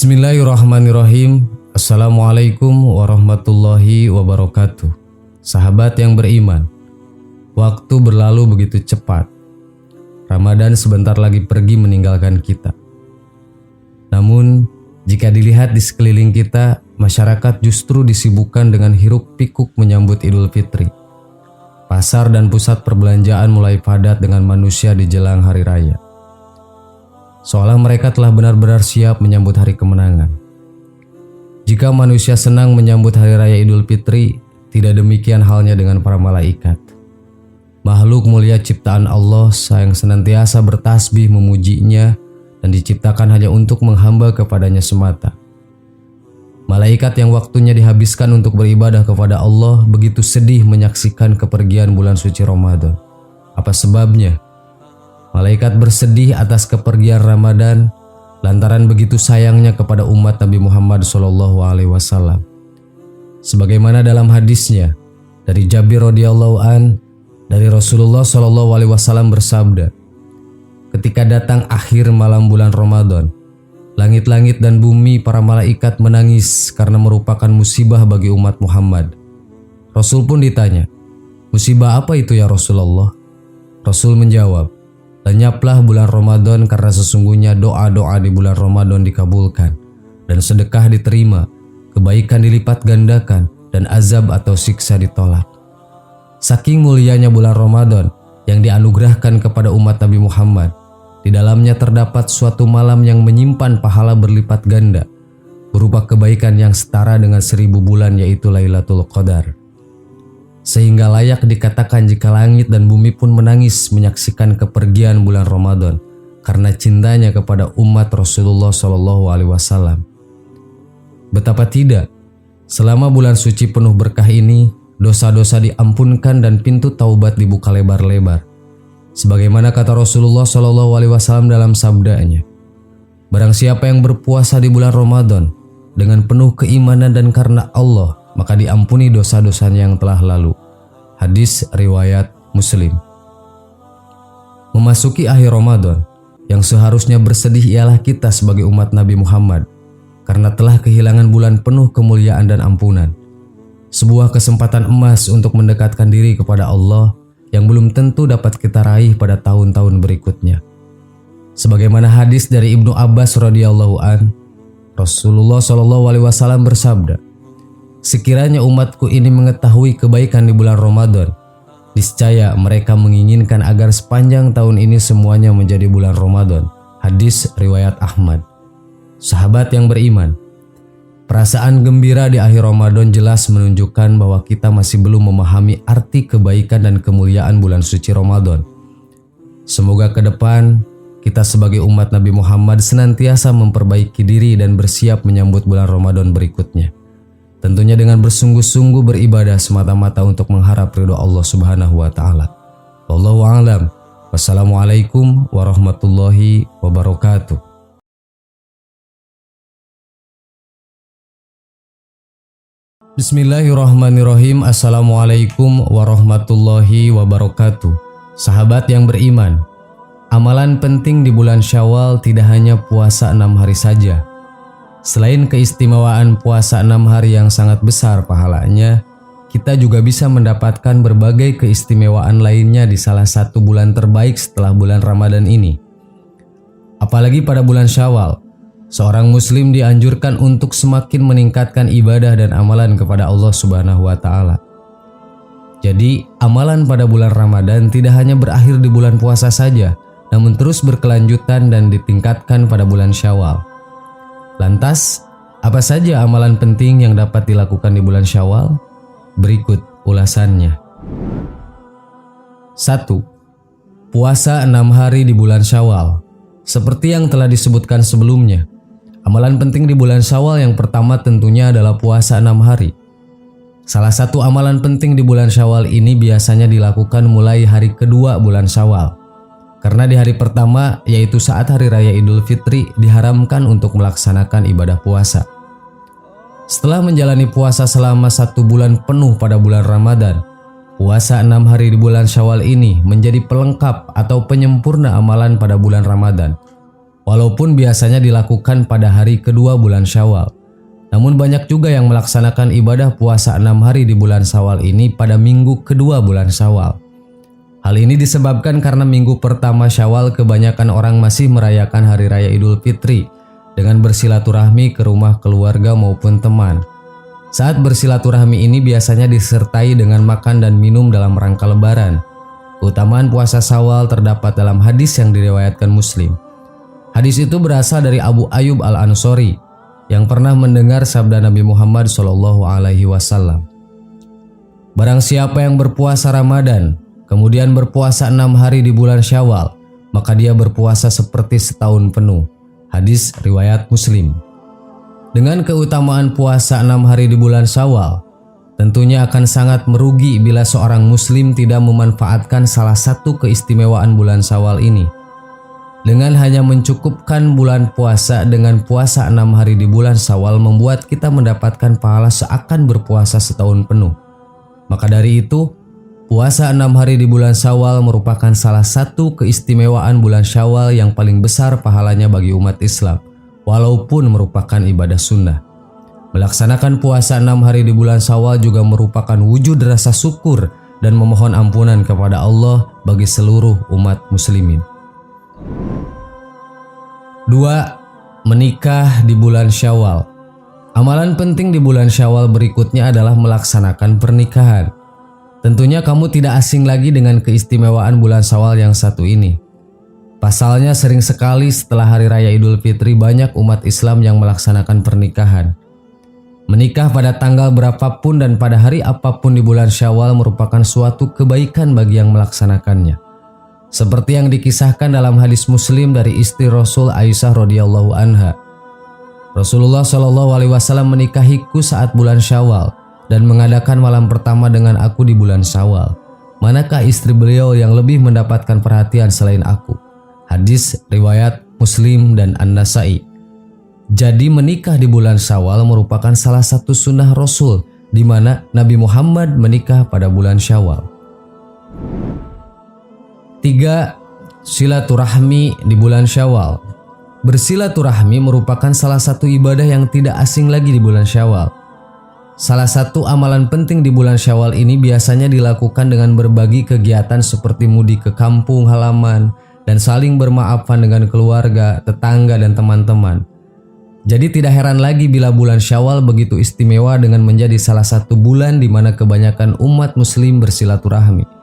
Bismillahirrahmanirrahim. Assalamualaikum warahmatullahi wabarakatuh. Sahabat yang beriman, waktu berlalu begitu cepat. Ramadan sebentar lagi pergi meninggalkan kita. Namun, jika dilihat di sekeliling kita, masyarakat justru disibukkan dengan hiruk pikuk menyambut Idul Fitri. Pasar dan pusat perbelanjaan mulai padat dengan manusia di jelang hari raya. Seolah mereka telah benar-benar siap menyambut hari kemenangan. Jika manusia senang menyambut hari raya Idul Fitri, tidak demikian halnya dengan para malaikat. Makhluk mulia ciptaan Allah yang senantiasa bertasbih memujinya dan diciptakan hanya untuk menghamba kepadanya semata. Malaikat yang waktunya dihabiskan untuk beribadah kepada Allah begitu sedih menyaksikan kepergian bulan suci Ramadan. Apa sebabnya? Malaikat bersedih atas kepergian Ramadan lantaran begitu sayangnya kepada umat Nabi Muhammad SAW. Sebagaimana dalam hadisnya dari Jabir radhiyallahu an dari Rasulullah SAW bersabda, ketika datang akhir malam bulan Ramadan, langit-langit dan bumi para malaikat menangis karena merupakan musibah bagi umat Muhammad. Rasul pun ditanya, musibah apa itu ya Rasulullah? Rasul menjawab, lenyaplah bulan Ramadan karena sesungguhnya doa-doa di bulan Ramadan dikabulkan dan sedekah diterima, kebaikan dilipat gandakan dan azab atau siksa ditolak. Saking mulianya bulan Ramadan yang dianugerahkan kepada umat Nabi Muhammad, di dalamnya terdapat suatu malam yang menyimpan pahala berlipat ganda berupa kebaikan yang setara dengan 1000 bulan, yaitu Lailatul Qadar. Sehingga layak dikatakan jika langit dan bumi pun menangis menyaksikan kepergian bulan Ramadan karena cintanya kepada umat Rasulullah SAW. Betapa tidak, selama bulan suci penuh berkah ini, dosa-dosa diampunkan dan pintu taubat dibuka lebar-lebar. Sebagaimana kata Rasulullah SAW dalam sabdanya, barang siapa yang berpuasa di bulan Ramadan dengan penuh keimanan dan karena Allah, maka diampuni dosa-dosanya yang telah lalu. Hadis riwayat Muslim. Memasuki akhir Ramadan, yang seharusnya bersedih ialah kita sebagai umat Nabi Muhammad karena telah kehilangan bulan penuh kemuliaan dan ampunan. Sebuah kesempatan emas untuk mendekatkan diri kepada Allah yang belum tentu dapat kita raih pada tahun-tahun berikutnya. Sebagaimana hadis dari Ibnu Abbas radhiyallahu an, Rasulullah SAW bersabda, sekiranya umatku ini mengetahui kebaikan di bulan Ramadan, niscaya mereka menginginkan agar sepanjang tahun ini semuanya menjadi bulan Ramadan. Hadis riwayat Ahmad. Sahabat yang beriman, perasaan gembira di akhir Ramadan jelas menunjukkan bahwa kita masih belum memahami arti kebaikan dan kemuliaan bulan suci Ramadan. Semoga ke depan kita sebagai umat Nabi Muhammad senantiasa memperbaiki diri dan bersiap menyambut bulan Ramadan berikutnya. Tentunya dengan bersungguh-sungguh beribadah semata-mata untuk mengharap ridho Allah Subhanahu wa taala. Wallahu a'lam. Wassalamualaikum warahmatullahi wabarakatuh. Bismillahirrahmanirrahim. Assalamualaikum warahmatullahi wabarakatuh. Sahabat yang beriman, amalan penting di bulan Syawal tidak hanya puasa 6 hari saja. Selain keistimewaan puasa 6 hari yang sangat besar pahalanya, kita juga bisa mendapatkan berbagai keistimewaan lainnya di salah satu bulan terbaik setelah bulan Ramadan ini. Apalagi pada bulan Syawal, seorang muslim dianjurkan untuk semakin meningkatkan ibadah dan amalan kepada Allah Subhanahu wa taala. Jadi, amalan pada bulan Ramadan tidak hanya berakhir di bulan puasa saja, namun terus berkelanjutan dan ditingkatkan pada bulan Syawal. Lantas, apa saja amalan penting yang dapat dilakukan di bulan Syawal? Berikut ulasannya. 1. Puasa 6 hari di bulan Syawal. Seperti yang telah disebutkan sebelumnya, amalan penting di bulan Syawal yang pertama tentunya adalah puasa 6 hari. Salah satu amalan penting di bulan Syawal ini biasanya dilakukan mulai hari kedua bulan Syawal. Karena di hari pertama, yaitu saat hari raya Idul Fitri, diharamkan untuk melaksanakan ibadah puasa. Setelah menjalani puasa selama 1 bulan penuh pada bulan Ramadan, puasa 6 hari di bulan Syawal ini menjadi pelengkap atau penyempurna amalan pada bulan Ramadan. walaupun biasanya dilakukan pada hari kedua bulan Syawal. Namun banyak juga yang melaksanakan ibadah puasa 6 hari di bulan Syawal ini pada minggu kedua bulan Syawal. Hal ini disebabkan karena minggu pertama Syawal kebanyakan orang masih merayakan Hari Raya Idul Fitri dengan bersilaturahmi ke rumah keluarga maupun teman. Saat bersilaturahmi ini biasanya disertai dengan makan dan minum dalam rangka lebaran. Keutamaan puasa Syawal terdapat dalam hadis yang diriwayatkan Muslim. Hadis itu berasal dari Abu Ayyub Al-Ansori yang pernah mendengar sabda Nabi Muhammad SAW. Barang siapa yang berpuasa Ramadan, kemudian berpuasa 6 hari di bulan Syawal, maka dia berpuasa seperti setahun penuh. Hadis riwayat Muslim. Dengan keutamaan puasa 6 hari di bulan Syawal, tentunya akan sangat merugi bila seorang muslim tidak memanfaatkan salah satu keistimewaan bulan Syawal ini. Dengan hanya mencukupkan bulan puasa dengan puasa 6 hari di bulan Syawal membuat kita mendapatkan pahala seakan berpuasa setahun penuh. Maka dari itu, puasa 6 hari di bulan Syawal merupakan salah satu keistimewaan bulan Syawal yang paling besar pahalanya bagi umat Islam, walaupun merupakan ibadah sunnah. Melaksanakan puasa 6 hari di bulan Syawal juga merupakan wujud rasa syukur dan memohon ampunan kepada Allah bagi seluruh umat muslimin. 2. Menikah di bulan Syawal. Amalan penting di bulan Syawal berikutnya adalah melaksanakan pernikahan. Tentunya kamu tidak asing lagi dengan keistimewaan bulan Syawal yang satu ini. Pasalnya sering sekali setelah Hari Raya Idul Fitri banyak umat Islam yang melaksanakan pernikahan. Menikah pada tanggal berapapun dan pada hari apapun di bulan Syawal merupakan suatu kebaikan bagi yang melaksanakannya. Seperti yang dikisahkan dalam hadis Muslim dari istri Rasul Aisyah radhiyallahu anha. Rasulullah SAW menikahiku saat bulan Syawal dan mengadakan malam pertama dengan aku di bulan Syawal. Manakah istri beliau yang lebih mendapatkan perhatian selain aku? Hadis riwayat Muslim dan An-Nasai. Jadi menikah di bulan Syawal merupakan salah satu sunnah Rasul di mana Nabi Muhammad menikah pada bulan Syawal. 3. Silaturahmi di bulan Syawal. Bersilaturahmi merupakan salah satu ibadah yang tidak asing lagi di bulan Syawal. Salah satu amalan penting di bulan Syawal ini biasanya dilakukan dengan berbagi kegiatan seperti mudik ke kampung halaman dan saling bermaafan dengan keluarga, tetangga, dan teman-teman. Jadi tidak heran lagi bila bulan Syawal begitu istimewa dengan menjadi salah satu bulan di mana kebanyakan umat muslim bersilaturahmi.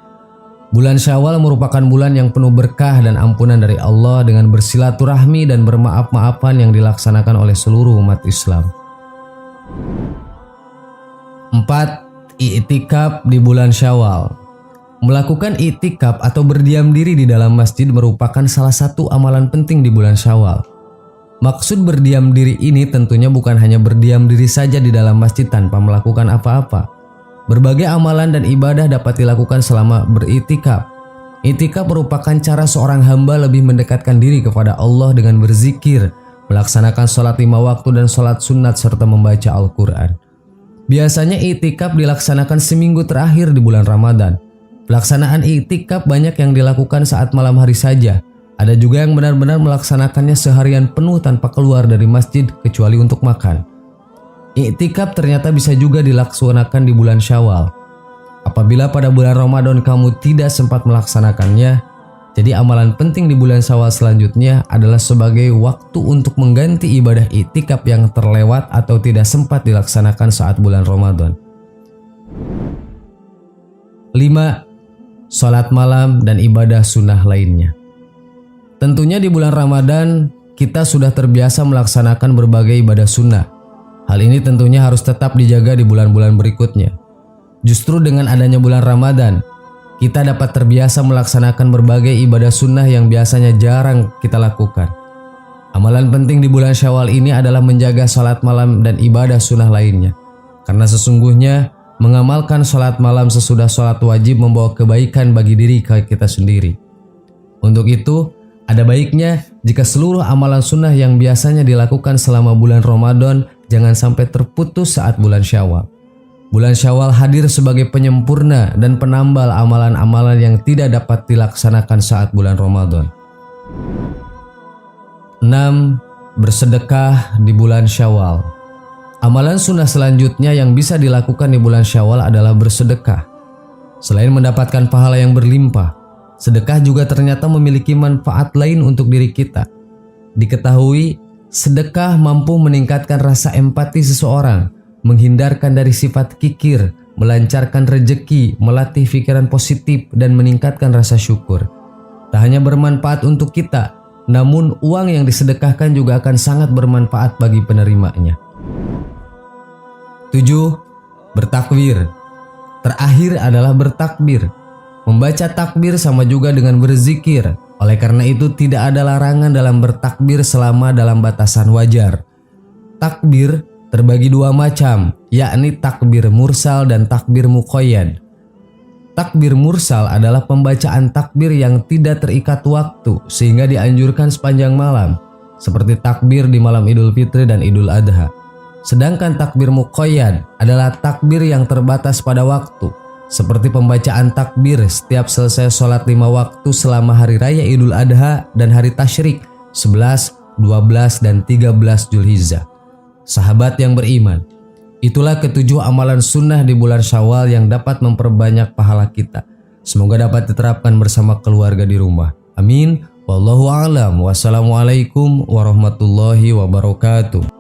Bulan Syawal merupakan bulan yang penuh berkah dan ampunan dari Allah dengan bersilaturahmi dan bermaaf-maafan yang dilaksanakan oleh seluruh umat Islam. 4. I'tikaf di bulan Syawal. Melakukan i'tikaf atau berdiam diri di dalam masjid merupakan salah satu amalan penting di bulan Syawal. Maksud berdiam diri ini tentunya bukan hanya berdiam diri saja di dalam masjid tanpa melakukan apa-apa. Berbagai amalan dan ibadah dapat dilakukan selama beriktikaf. Iktikaf merupakan cara seorang hamba lebih mendekatkan diri kepada Allah dengan berzikir, melaksanakan sholat 5 waktu dan sholat sunat serta membaca Al-Quran. Biasanya iktikaf dilaksanakan seminggu terakhir di bulan Ramadan. Pelaksanaan iktikaf banyak yang dilakukan saat malam hari saja. Ada juga yang benar-benar melaksanakannya seharian penuh tanpa keluar dari masjid kecuali untuk makan. Iktikaf ternyata bisa juga dilaksanakan di bulan Syawal. Apabila pada bulan Ramadan kamu tidak sempat melaksanakannya, jadi amalan penting di bulan Syawal selanjutnya adalah sebagai waktu untuk mengganti ibadah iktikaf yang terlewat atau tidak sempat dilaksanakan saat bulan Ramadan. 5. Sholat malam dan ibadah sunnah lainnya. Tentunya di bulan Ramadan kita sudah terbiasa melaksanakan berbagai ibadah sunnah. Hal ini tentunya harus tetap dijaga di bulan-bulan berikutnya. Justru dengan adanya bulan Ramadan, kita dapat terbiasa melaksanakan berbagai ibadah sunnah yang biasanya jarang kita lakukan. Amalan penting di bulan Syawal ini adalah menjaga sholat malam dan ibadah sunnah lainnya. Karena sesungguhnya mengamalkan sholat malam sesudah sholat wajib membawa kebaikan bagi diri kita sendiri. Untuk itu, ada baiknya jika seluruh amalan sunnah yang biasanya dilakukan selama bulan Ramadan jangan sampai terputus saat bulan Syawal. Bulan Syawal hadir sebagai penyempurna dan penambal amalan-amalan yang tidak dapat dilaksanakan saat bulan Ramadan. 6. Bersedekah di bulan Syawal. Amalan sunnah selanjutnya yang bisa dilakukan di bulan Syawal adalah bersedekah. Selain mendapatkan pahala yang berlimpah, sedekah juga ternyata memiliki manfaat lain untuk diri kita. Diketahui, sedekah mampu meningkatkan rasa empati seseorang, menghindarkan dari sifat kikir, melancarkan rejeki, melatih pikiran positif, dan meningkatkan rasa syukur. Tak hanya bermanfaat untuk kita, namun uang yang disedekahkan juga akan sangat bermanfaat bagi penerimanya. 7. Bertakbir. Terakhir adalah bertakbir. Membaca takbir sama juga dengan berzikir. Oleh karena itu tidak ada larangan dalam bertakbir selama dalam batasan wajar. Takbir terbagi dua macam, yakni takbir mursal dan takbir muqayyad. Takbir mursal adalah pembacaan takbir yang tidak terikat waktu sehingga dianjurkan sepanjang malam, seperti takbir di malam Idul Fitri dan Idul Adha. Sedangkan takbir muqayyad adalah takbir yang terbatas pada waktu, seperti pembacaan takbir setiap selesai sholat 5 waktu selama hari raya Idul Adha dan hari tasyrik 11, 12, dan 13 Zulhijjah. Sahabat yang beriman, itulah ketujuh amalan sunnah di bulan Syawal yang dapat memperbanyak pahala kita. Semoga dapat diterapkan bersama keluarga di rumah. Amin. Wallahu a'lam. Wassalamualaikum warahmatullahi wabarakatuh.